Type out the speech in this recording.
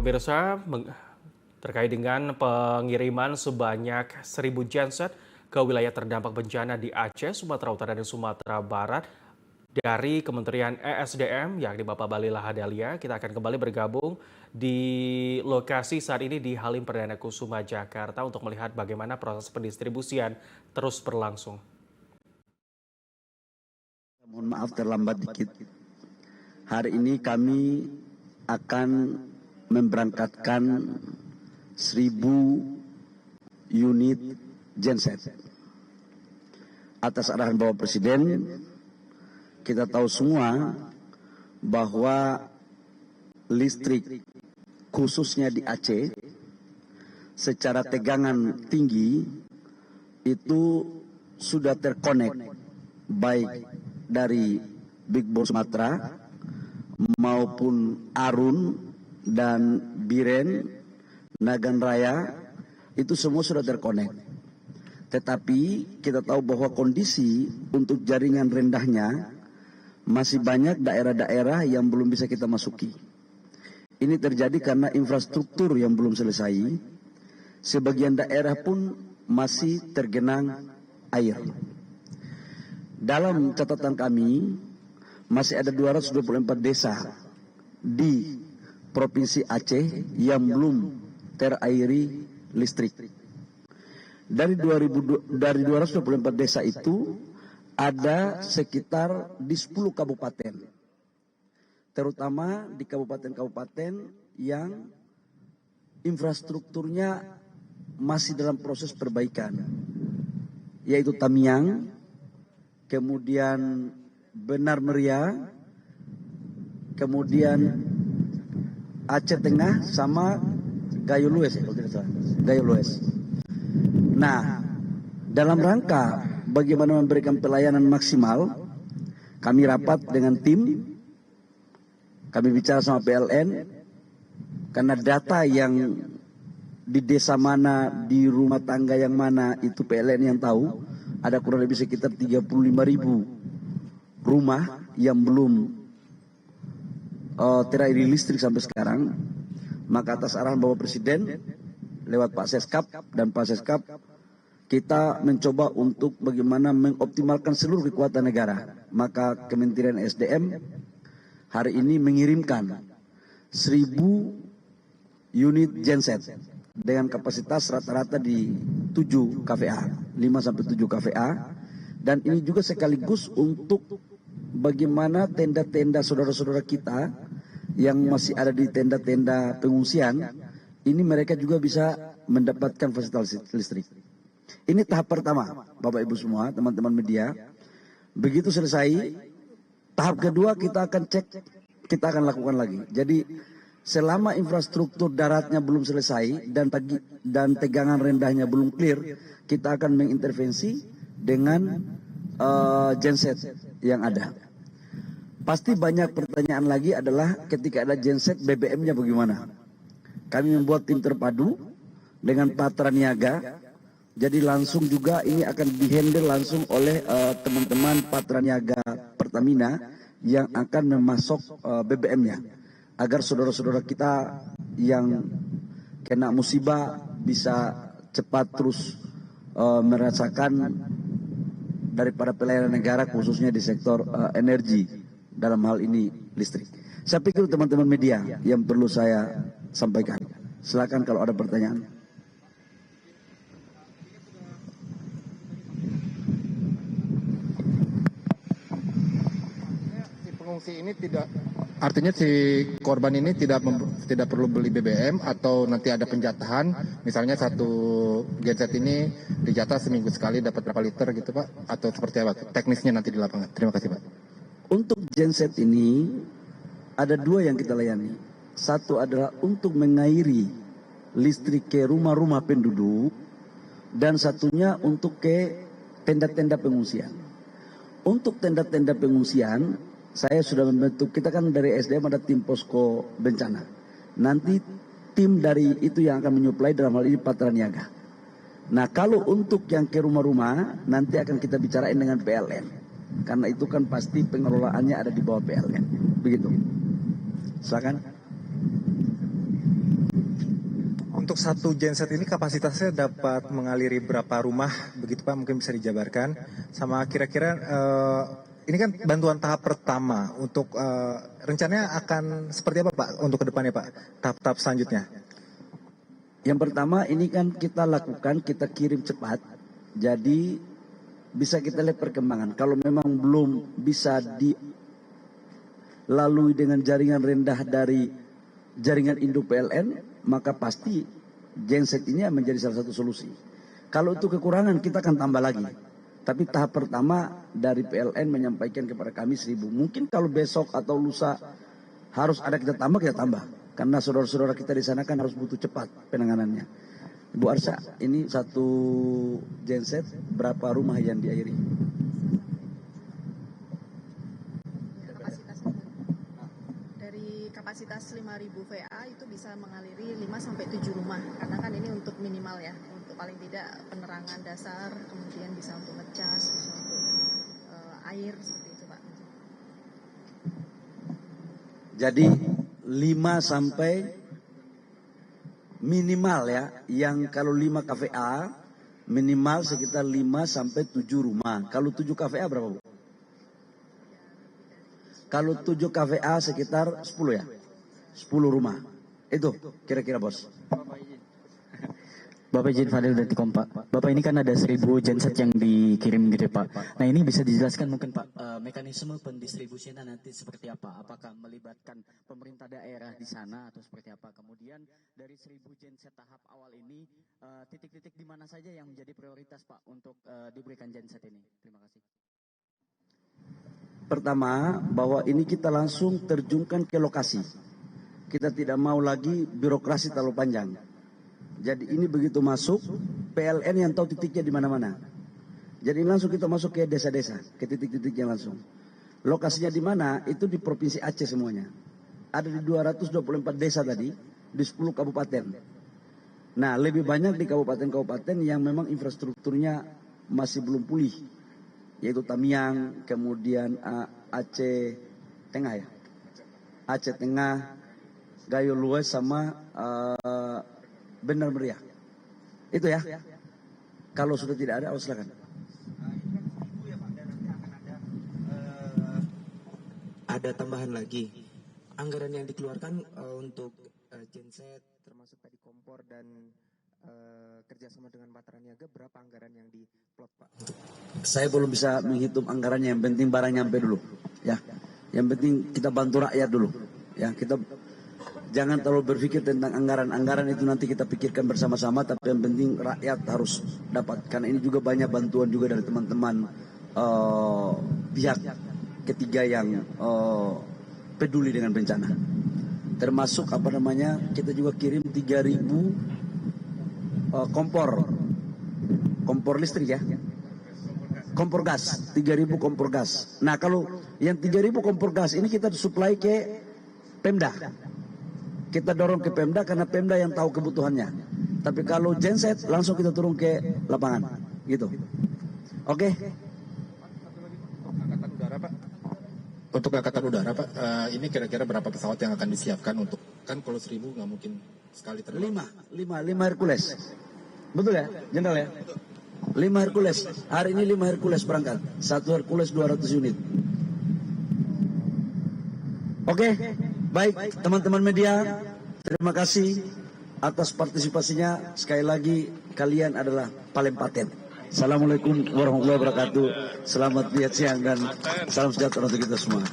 pemirsa, terkait dengan pengiriman sebanyak 1.000 genset ke wilayah terdampak bencana di Aceh, Sumatera Utara, dan Sumatera Barat dari Kementerian ESDM, yakni Bapak Bahlil Lahadalia. Kita akan kembali bergabung di lokasi saat ini di Halim Perdana Kusuma, Jakarta untuk melihat bagaimana proses pendistribusian terus berlangsung. Mohon maaf terlambat dikit. Hari ini kami akan memberangkatkan 1.000 unit genset. Atas arahan Bapak Presiden, kita tahu semua bahwa listrik khususnya di Aceh secara tegangan tinggi itu sudah terkonek baik dari Big Bor Sumatera maupun Arun dan Biren, Nagan Raya, itu semua sudah terkonek. Tetapi kita tahu bahwa kondisi untuk jaringan rendahnya masih banyak daerah-daerah yang belum bisa kita masuki. Ini terjadi karena infrastruktur yang belum selesai. Sebagian daerah pun masih tergenang air. Dalam catatan kami, masih ada 224 desa di Provinsi Aceh yang belum terairi listrik. Dari 224 desa itu, ada sekitar di 10 kabupaten. Terutama di kabupaten-kabupaten yang infrastrukturnya masih dalam proses perbaikan. Yaitu Tamiang, kemudian Benar Meriah, kemudian Aceh Tengah sama Gayo Lues, kalau tidak salah. Gayo Lues. Nah, dalam rangka bagaimana memberikan pelayanan maksimal, kami rapat dengan tim, kami bicara sama PLN, karena data yang di desa mana, di rumah tangga yang mana, itu PLN yang tahu, ada kurang lebih sekitar 35.000 rumah yang belum terairi listrik sampai sekarang. Maka atas arahan Bapak Presiden lewat Pak Seskap dan Pak Seskap, kita mencoba untuk bagaimana mengoptimalkan seluruh kekuatan negara. Maka Kementerian SDM hari ini mengirimkan 1.000 unit genset dengan kapasitas rata-rata di 7 kVA, 5-7 kVA. Dan ini juga sekaligus untuk bagaimana tenda-tenda saudara-saudara kita yang masih ada di tenda-tenda pengungsian, ini mereka juga bisa mendapatkan fasilitas listrik. Ini tahap pertama, Bapak Ibu semua, teman-teman media. Begitu selesai, tahap kedua kita akan cek, kita akan lakukan lagi. Jadi selama infrastruktur daratnya belum selesai dan tegangan rendahnya belum clear, kita akan mengintervensi dengan genset yang ada. Pasti banyak pertanyaan lagi adalah ketika ada genset BBM-nya bagaimana? Kami membuat tim terpadu dengan Patra Niaga. Jadi langsung juga ini akan dihandle langsung oleh teman-teman Patra Niaga Pertamina yang akan memasok BBM-nya. Agar saudara-saudara kita yang kena musibah bisa cepat terus merasakan daripada pelayanan negara khususnya di sektor energi, dalam hal ini listrik. Saya pikir teman-teman media yang perlu saya sampaikan. Silakan kalau ada pertanyaan. Si pengungsi ini tidak, artinya si korban ini tidak perlu beli BBM atau nanti ada penjatahan, misalnya satu genset ini dijatah seminggu sekali dapat berapa liter gitu Pak, atau seperti apa teknisnya nanti di lapangan. Terima kasih Pak. Untuk genset ini ada 2 yang kita layani. Satu adalah untuk mengairi listrik ke rumah-rumah penduduk, dan satunya untuk ke tenda-tenda pengungsian. Untuk tenda-tenda pengungsian, saya sudah membentuk, kita kan dari SDM ada tim posko bencana. Nanti tim dari itu yang akan menyuplai, dalam hal ini Patra Niaga. Nah, kalau untuk yang ke rumah-rumah, nanti akan kita bicarain dengan PLN. Karena itu kan pasti pengelolaannya ada di bawah PLN. Begitu. Silakan. untuk satu genset ini kapasitasnya dapat mengaliri berapa rumah, begitu Pak? Mungkin bisa dijabarkan. Sama kira-kira ini kan bantuan tahap pertama. Untuk rencananya akan seperti apa Pak untuk kedepannya Pak? Tahap-tahap selanjutnya? Yang pertama ini kan kita lakukan, kita kirim cepat. Jadi bisa kita lihat perkembangan. Kalau memang belum bisa dilalui dengan jaringan rendah dari jaringan induk PLN, maka pasti genset ini menjadi salah satu solusi. Kalau itu kekurangan kita akan tambah lagi. Tapi tahap pertama dari PLN menyampaikan kepada kami 1.000. Mungkin kalau besok atau lusa harus ada kita tambah. Karena saudara-saudara kita di sana kan harus butuh cepat penanganannya. Ibu Arsa, ini satu genset berapa rumah yang diairi? Kapasitas 5.000 VA itu bisa mengaliri 5-7 rumah, karena kan ini untuk minimal ya, untuk paling tidak penerangan dasar, kemudian bisa untuk ngecas, bisa untuk air, seperti itu Pak. Jadi 5 sampai minimal ya, yang kalau 5 KVA minimal sekitar 5 sampai 7 rumah. Kalau 7 KVA berapa Bu? Kalau 7 KVA sekitar 10 ya? 10 rumah. Itu kira-kira bos. Bapak izin Fadil dari Kompak. Bapak ini kan ada 1.000 genset yang dikirim gitu Pak. Nah ini bisa dijelaskan mungkin Pak, mekanisme pendistribusinya nanti seperti apa? Apakah melibatkan pemerintah daerah di sana atau seperti apa? Kemudian dari 1.000 genset tahap awal ini, titik-titik di mana saja yang menjadi prioritas Pak untuk diberikan genset ini? Terima kasih. Pertama, bahwa ini kita langsung terjunkan ke lokasi. Kita tidak mau lagi birokrasi terlalu panjang. Jadi ini begitu masuk, PLN yang tahu titiknya di mana-mana. Jadi langsung kita masuk ke desa-desa, ke titik-titiknya langsung. Lokasinya di mana? Itu di Provinsi Aceh semuanya. Ada di 224 desa tadi, di 10 kabupaten. Nah, lebih banyak di kabupaten-kabupaten yang memang infrastrukturnya masih belum pulih. Yaitu Tamiang, kemudian Aceh Tengah ya. Aceh Tengah, Gayo Lues sama Benar Meriah. Itu ya. Kalau sudah tidak ada, silakan. Ada tambahan lagi. Anggaran yang dikeluarkan untuk genset termasuk tadi kompor dan kerjasama dengan Matra Niaga, berapa anggaran yang diplot Pak? Saya belum bisa menghitung anggarannya, yang penting barang nyampe dulu. Ya, yang penting kita bantu rakyat dulu. Ya, kita jangan terlalu berpikir tentang anggaran itu nanti kita pikirkan bersama-sama. Tapi yang penting rakyat harus dapat. Karena ini juga banyak bantuan juga dari teman-teman pihak ketiga yang peduli dengan bencana. Termasuk kita juga kirim 3.000 kompor listrik ya, kompor gas, 3.000 kompor gas. Nah kalau yang 3.000 kompor gas ini kita suplai ke Pemda, kita dorong ke Pemda karena Pemda yang tahu kebutuhannya. Tapi kalau genset langsung kita turun ke lapangan, gitu. Oke. Angkatan udara Pak. Untuk angkatan udara Pak, ini kira-kira berapa pesawat yang akan disiapkan untuk, kan kalau 1.000 nggak mungkin sekali terbang. 5 Hercules. Betul ya, Jenderal ya? 5 Hercules. Hari ini 5 Hercules berangkat. 1 Hercules 200 unit. Oke, baik teman-teman media. Terima kasih atas partisipasinya. Sekali lagi, kalian adalah paling paten. Assalamualaikum warahmatullahi wabarakatuh. Selamat lihat siang dan salam sejahtera untuk kita semua.